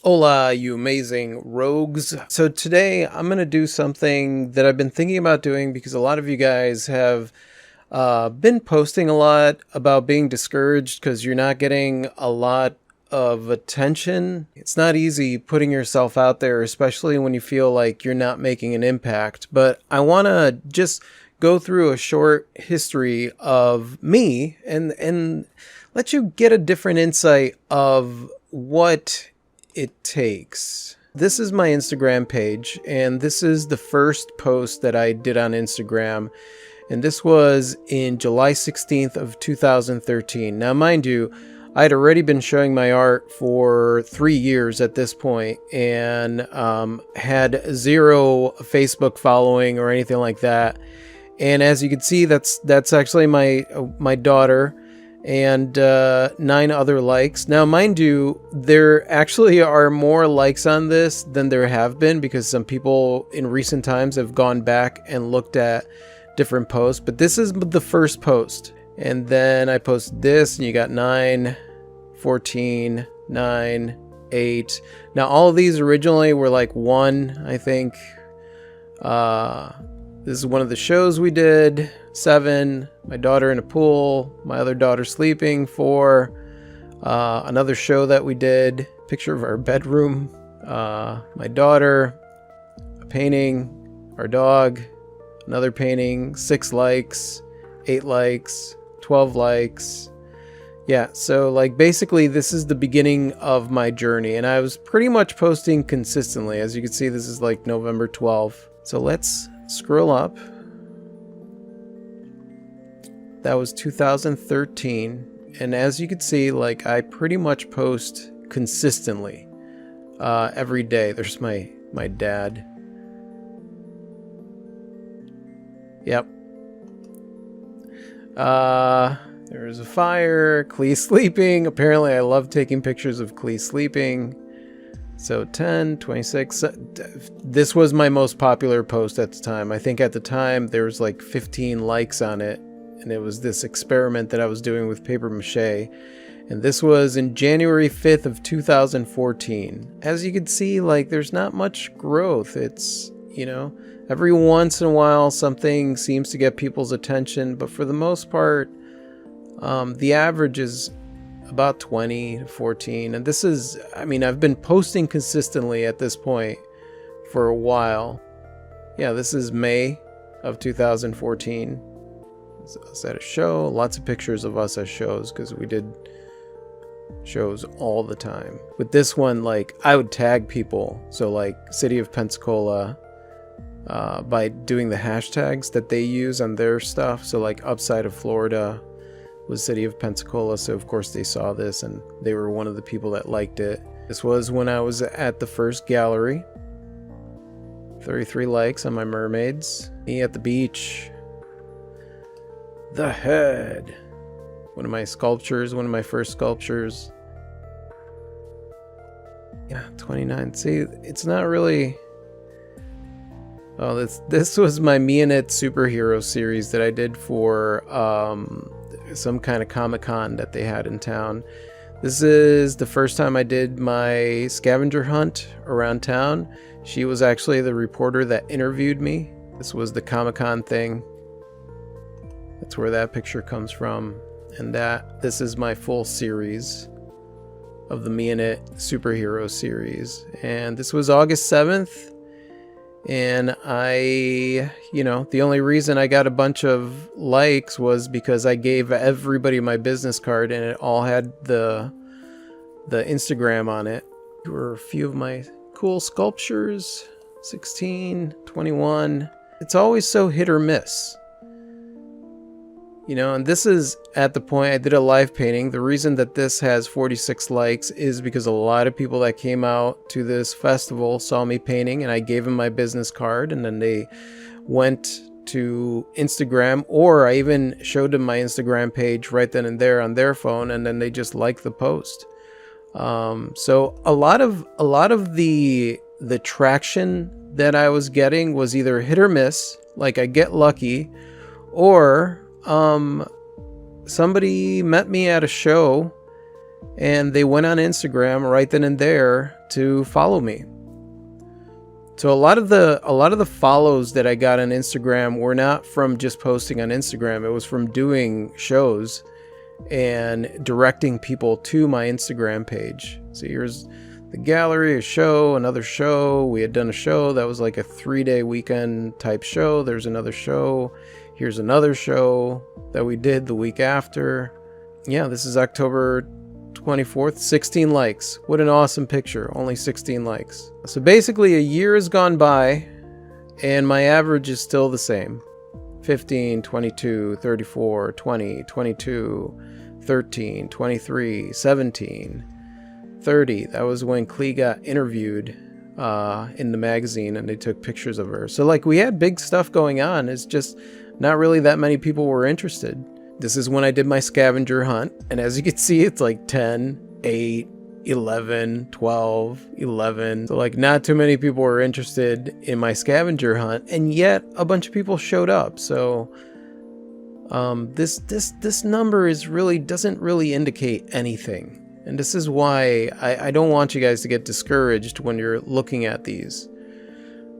Hola, you amazing rogues. So today I'm going to do something that I've been thinking about doing because a lot of you guys have been posting a lot about being discouraged because you're not getting a lot of attention. It's not easy putting yourself out there, especially when you feel like you're not making an impact. But I want to just go through a short history of me and let you get a different insight of what it takes. This is my Instagram page, and this is the first post that I did on Instagram, and this was in July 16th of 2013. Now, mind you, I had already been showing my art for 3 years at this point, and had zero Facebook following or anything like that. And as you can see, that's actually my daughter and 9 other likes. Now, mind you, there actually are more likes on this than there have been because some people in recent times have gone back and looked at different posts. But this is the first post. And then I posted this, and you got 9, 14, 9, 8. Now, all of these originally were like 1, I think. This is one of the shows we did. 7, my daughter in a pool, my other daughter sleeping. 4, another show that we did, picture of our bedroom, my daughter, a painting, our dog, another painting, 6 likes, 8 likes, 12 likes. Yeah, so like basically this is the beginning of my journey, and I was pretty much posting consistently. As you can see, this is like November 12th. So let's scroll up. That was 2013, and as you can see, like I pretty much post consistently every day. There's my dad. Yep. There's a fire. Clee sleeping. Apparently, I love taking pictures of Clee sleeping. So 10, 26. This was my most popular post at the time. I think at the time there was like 15 likes on it. And it was this experiment that I was doing with paper mache. And this was in January 5th of 2014. As you can see, like there's not much growth. It's, every once in a while something seems to get people's attention. But for the most part, the average is about 20 to 14. And this is, I've been posting consistently at this point for a while. Yeah, this is May of 2014. Us at a show. Lots of pictures of us at shows because we did shows all the time. With this one, like I would tag people. So like City of Pensacola, by doing the hashtags that they use on their stuff. So like Upside of Florida was City of Pensacola, so of course they saw this and they were one of the people that liked it. This was when I was at the first gallery. 33 likes on my mermaids. Me at the beach. The head. One of my sculptures, one of my first sculptures. Yeah, 29. See, it's not really... Oh, this was my Me and It superhero series that I did for some kind of Comic-Con that they had in town. This is the first time I did my scavenger hunt around town. She was actually the reporter that interviewed me. This was the Comic-Con thing. That's where that picture comes from. And this is my full series of the Me and It superhero series. And this was August 7th. And the only reason I got a bunch of likes was because I gave everybody my business card and it all had the Instagram on it. Here were a few of my cool sculptures. 16, 21. It's always so hit or miss. And this is at the point I did a live painting. The reason that this has 46 likes is because a lot of people that came out to this festival saw me painting and I gave them my business card, and then they went to Instagram, or I even showed them my Instagram page right then and there on their phone, and then they just liked the post. So a lot of the traction that I was getting was either hit or miss, like I get lucky, or somebody met me at a show and they went on Instagram right then and there to follow me. So a lot of the follows that I got on Instagram were not from just posting on Instagram. It was from doing shows and directing people to my Instagram page. So here's the gallery, a show, another show. We had done a show that was like a 3-day weekend type show. There's another show. Here's another show that we did the week after. Yeah, this is October 24th, 16 likes. What an awesome picture. Only 16 likes. So basically a year has gone by and my average is still the same. 15, 22, 34, 20, 22, 13, 23, 17, 30. That was when Klee got interviewed in the magazine and they took pictures of her. So like we had big stuff going on. It's just not really that many people were interested. This is when I did my scavenger hunt. And as you can see, it's like 10, 8, 11, 12, 11. So like not too many people were interested in my scavenger hunt. And yet a bunch of people showed up. So this number is really doesn't really indicate anything. And this is why I don't want you guys to get discouraged when you're looking at these.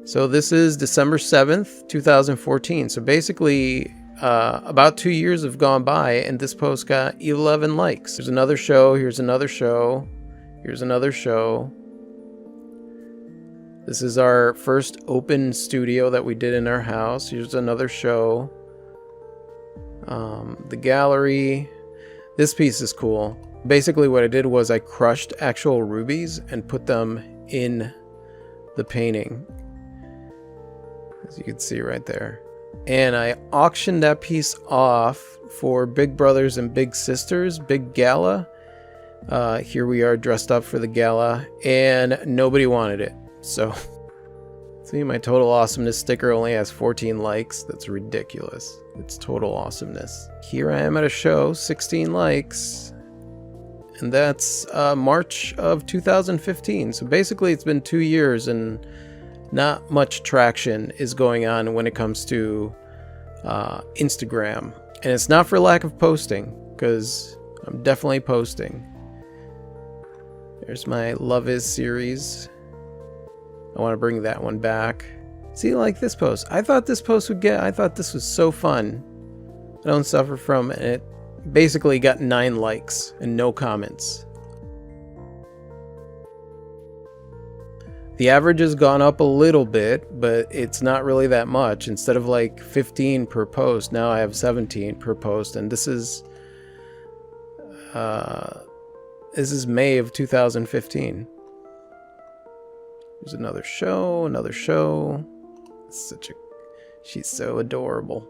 So this is December 7th, 2014. So basically about 2 years have gone by and this post got 11 likes. There's another show. Here's another show. Here's another show. This is our first open studio that we did in our house. Here's another show. The gallery. This piece is cool. Basically what I did was I crushed actual rubies and put them in the painting, as you can see right there. And I auctioned that piece off for Big Brothers and Big Sisters, big gala. Here we are dressed up for the gala and nobody wanted it. So see, my Total Awesomeness sticker only has 14 likes. That's ridiculous. It's total awesomeness. Here I am at a show, 16 likes. And that's March of 2015. So basically it's been 2 years and not much traction is going on when it comes to Instagram. And it's not for lack of posting, because I'm definitely posting. There's my Love Is series. I want to bring that one back. See, like this post. I thought this was so fun. I don't suffer from it. Basically got 9 likes and no comments. The average has gone up a little bit, but it's not really that much. Instead of like 15 per post, now I have 17 per post, and this is May of 2015. There's another show, another show. She's so adorable.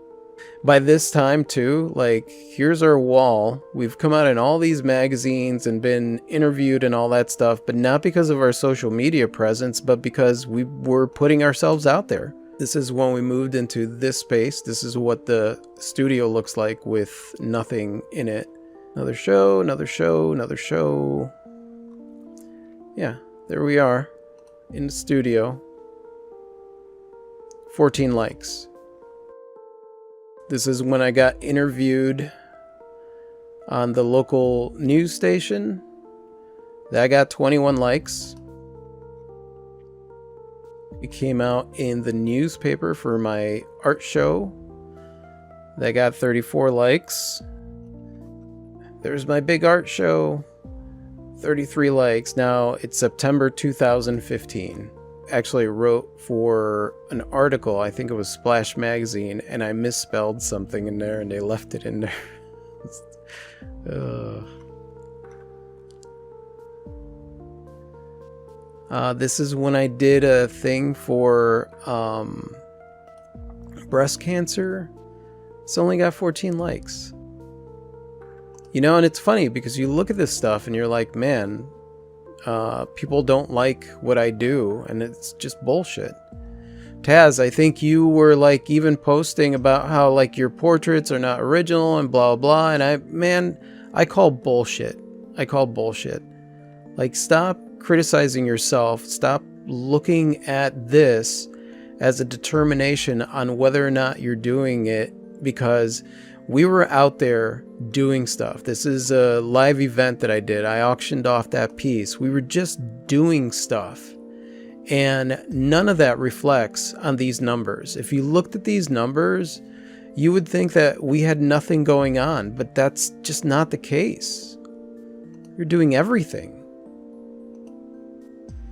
By this time too, like, here's our wall. We've come out in all these magazines and been interviewed and all that stuff, but not because of our social media presence, but because we were putting ourselves out there. This is when we moved into this space. This is what the studio looks like with nothing in it. Another show, another show, another show. Yeah, there we are in the studio. 14 likes. This is when I got interviewed on the local news station. That got 21 likes. It came out in the newspaper for my art show. That got 34 likes. There's my big art show. 33 likes. Now it's September 2015. Actually wrote for an article, I think it was Splash Magazine, and I misspelled something in there and they left it in there. This is when I did a thing for breast cancer. It's only got 14 likes. You know, and it's funny because you look at this stuff and you're like, man, people don't like what I do, and it's just bullshit. Taz, I think you were like even posting about how like your portraits are not original and blah blah, and I call bullshit. I call bullshit. Like, stop criticizing yourself. Stop looking at this as a determination on whether or not you're doing it, because We were out there doing stuff. This is a live event that I did. I auctioned off that piece. We were just doing stuff. And none of that reflects on these numbers. If you looked at these numbers, you would think that we had nothing going on, but that's just not the case. You're doing everything.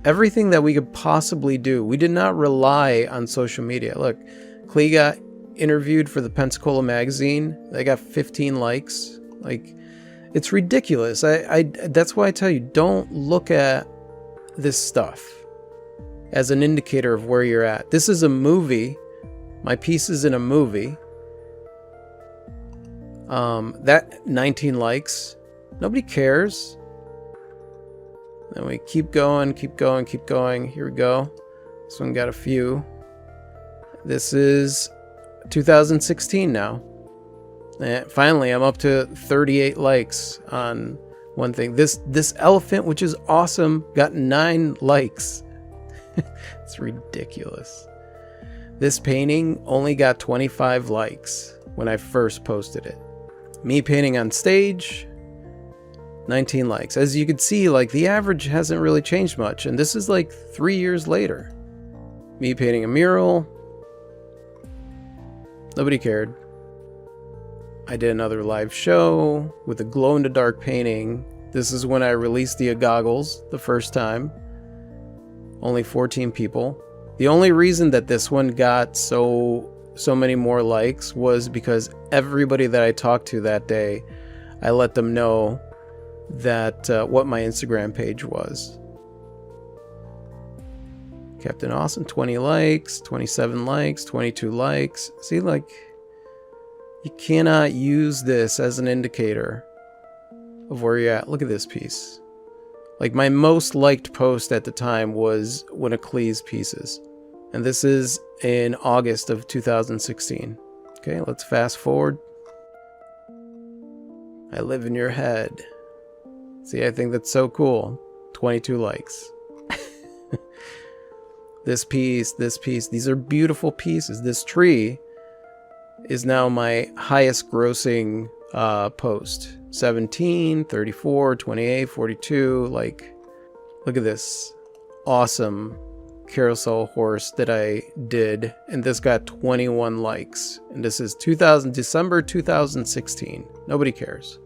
Everything that we could possibly do. We did not rely on social media. Look, Klee got interviewed for the Pensacola magazine. They got 15 likes. Like, it's ridiculous. That's why I tell you, don't look at this stuff as an indicator of where you're at. This is a movie. My piece is in a movie. That 19 likes. Nobody cares. Then we keep going. Here we go. This one got a few. This is 2016 now. And finally, I'm up to 38 likes on one thing. This elephant, which is awesome, got 9 likes. It's ridiculous. This painting only got 25 likes when I first posted it. Me painting on stage, 19 likes. As you can see, like, the average hasn't really changed much, and this is like 3 years later. Me painting a mural, nobody cared. I did another live show with a glow-in-the-dark painting. This is when I released the goggles the first time. Only 14 people. The only reason that this one got so many more likes was because everybody that I talked to that day, I let them know that what my Instagram page was. Captain Awesome, 20 likes, 27 likes, 22 likes. See, like, you cannot use this as an indicator of where you're at. Look at this piece. Like, my most liked post at the time was one of Klee's pieces. And this is in August of 2016. Okay, let's fast forward. I live in your head. See, I think that's so cool. 22 likes. This piece, these are beautiful pieces. This tree is now my highest grossing post. 17, 34, 28, 42. Like, look at this awesome carousel horse that I did, and this got 21 likes, and this is December 2016. Nobody cares.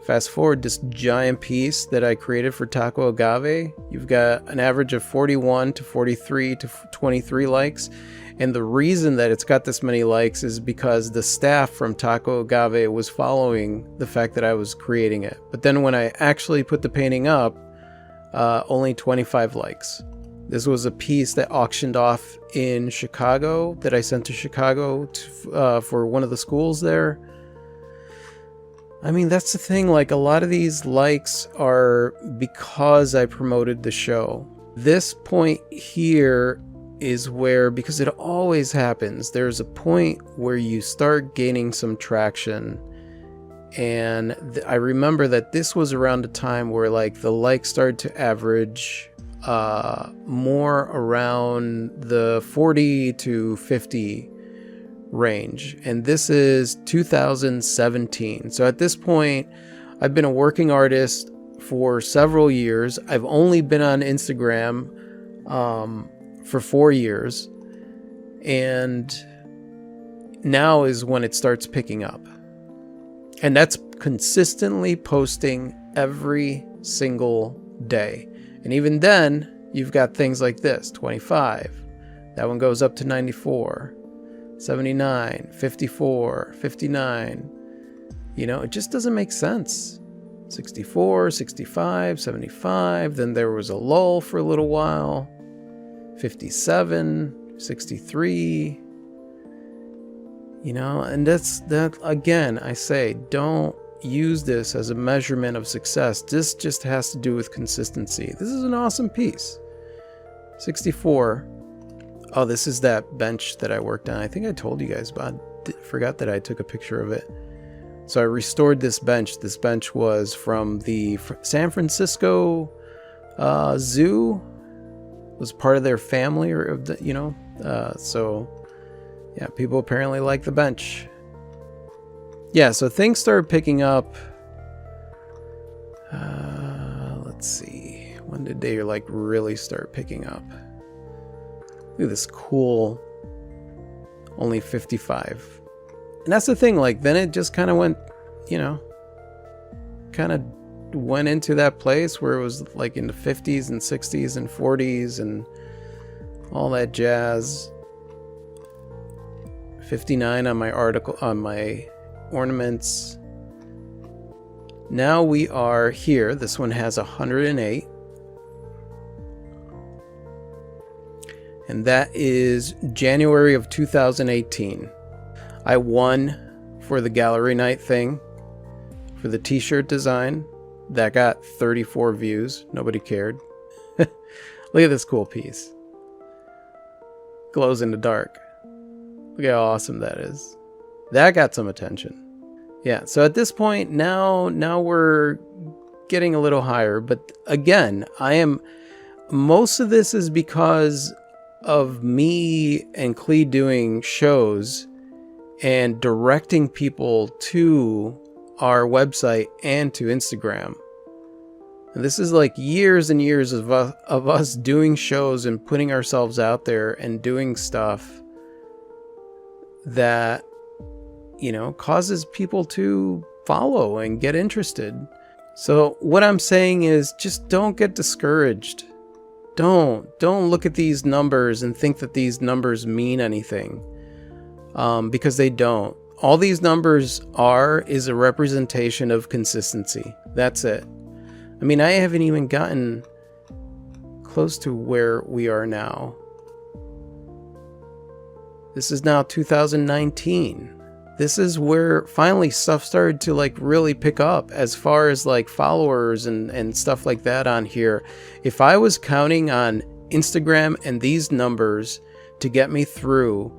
Fast forward, this giant piece that I created for Taco Agave, you've got an average of 41 to 43 to 23 likes. And the reason that it's got this many likes is because the staff from Taco Agave was following the fact that I was creating it. But then when I actually put the painting up, only 25 likes. This was a piece that auctioned off in Chicago that I sent to Chicago for one of the schools there. I mean, that's the thing. Like, a lot of these likes are because I promoted the show. This point here is where, because it always happens, there's a point where you start gaining some traction. And I remember that this was around the time where, like, the likes started to average more around the 40 to 50 range. And this is 2017. So at this point, I've been a working artist for several years. I've only been on Instagram for 4 years. And now is when it starts picking up. And that's consistently posting every single day. And even then, you've got things like this, 25. That one goes up to 94, 79, 54, 59. You know, it just doesn't make sense. 64, 65, 75. Then there was a lull for a little while. 57, 63. You know, and that again, I say, don't use this as a measurement of success. This just has to do with consistency. This is an awesome piece. 64. Oh, this is that bench that I worked on. I think I told you guys about it. Forgot that I took a picture of it. So I restored this bench. This bench was from the San Francisco Zoo. It was part of their family, or of the, you know. So yeah, people apparently like the bench. yeah, so things started picking up. Let's see. When did they like really start picking up? Look at this cool, only 55. And that's the thing, like, then it just kind of went, kind of went into that place where it was like in the 50s and 60s and 40s and all that jazz. 59 on my article, on my ornaments. Now we are here. This one has 108. And that is January of 2018. I won for the gallery night thing for the t-shirt design. That got 34 views. Nobody cared. Look at this cool piece. Glows in the dark. Look how awesome that is. That got some attention. Yeah, so at this point, now we're getting a little higher. But again, most of this is because of me and Clee doing shows and directing people to our website and to Instagram. And this is like years and years of us doing shows and putting ourselves out there and doing stuff that, causes people to follow and get interested. So what I'm saying is just don't get discouraged. Don't look at these numbers and think that these numbers mean anything, because they don't. All these numbers is a representation of consistency. That's it. I mean, I haven't even gotten close to where we are now. This is now 2019. This is where finally stuff started to like really pick up as far as like followers and stuff like that on here. If I was counting on Instagram and these numbers to get me through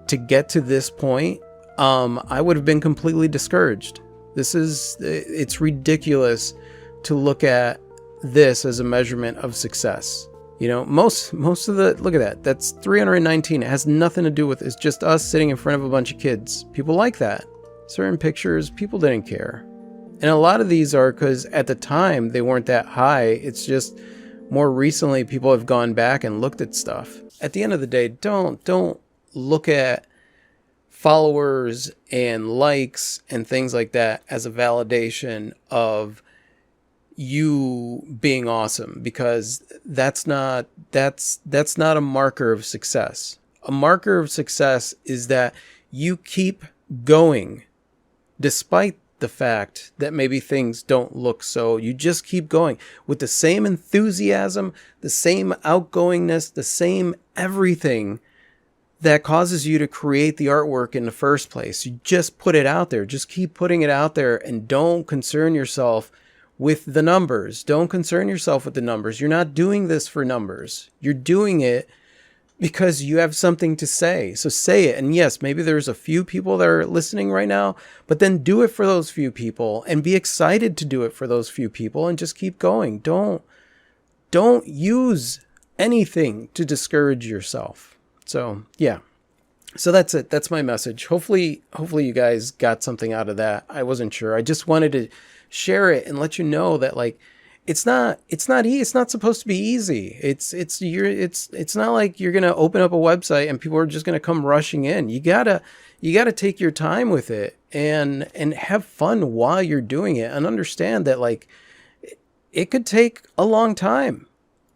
to get to this point, I would have been completely discouraged. It's ridiculous to look at this as a measurement of success. Most of the, look at that. That's 319. It has nothing to do with, it's just us sitting in front of a bunch of kids. People like that. Certain pictures, people didn't care. And a lot of these are because at the time they weren't that high. It's just more recently people have gone back and looked at stuff. At the end of the day, don't look at followers and likes and things like that as a validation of you being awesome, because that's not a marker of success. A marker of success is that you keep going despite the fact that maybe things don't look so. You just keep going with the same enthusiasm, the same outgoingness, the same everything that causes you to create the artwork in the first place. You just put it out there. Just keep putting it out there and don't concern yourself with the numbers. Don't concern yourself with the numbers. You're not doing this for numbers. You're doing it because you have something to say. So say it. And yes, maybe there's a few people that are listening right now, but then do it for those few people and be excited to do it for those few people and just keep going. Don't use anything to discourage yourself. So yeah. So that's it. That's my message. Hopefully you guys got something out of that. I wasn't sure. I just wanted to share it and let you know that like it's not supposed to be easy. It's not like you're going to open up a website and people are just going to come rushing in. You got to take your time with it and have fun while you're doing it, and understand that like it could take a long time,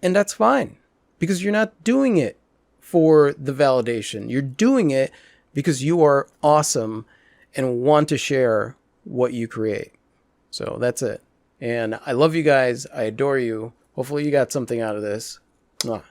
and that's fine, because you're not doing it for the validation. You're doing it because you are awesome and want to share what you create. So that's it. And I love you guys. I adore you. Hopefully you got something out of this. Mwah.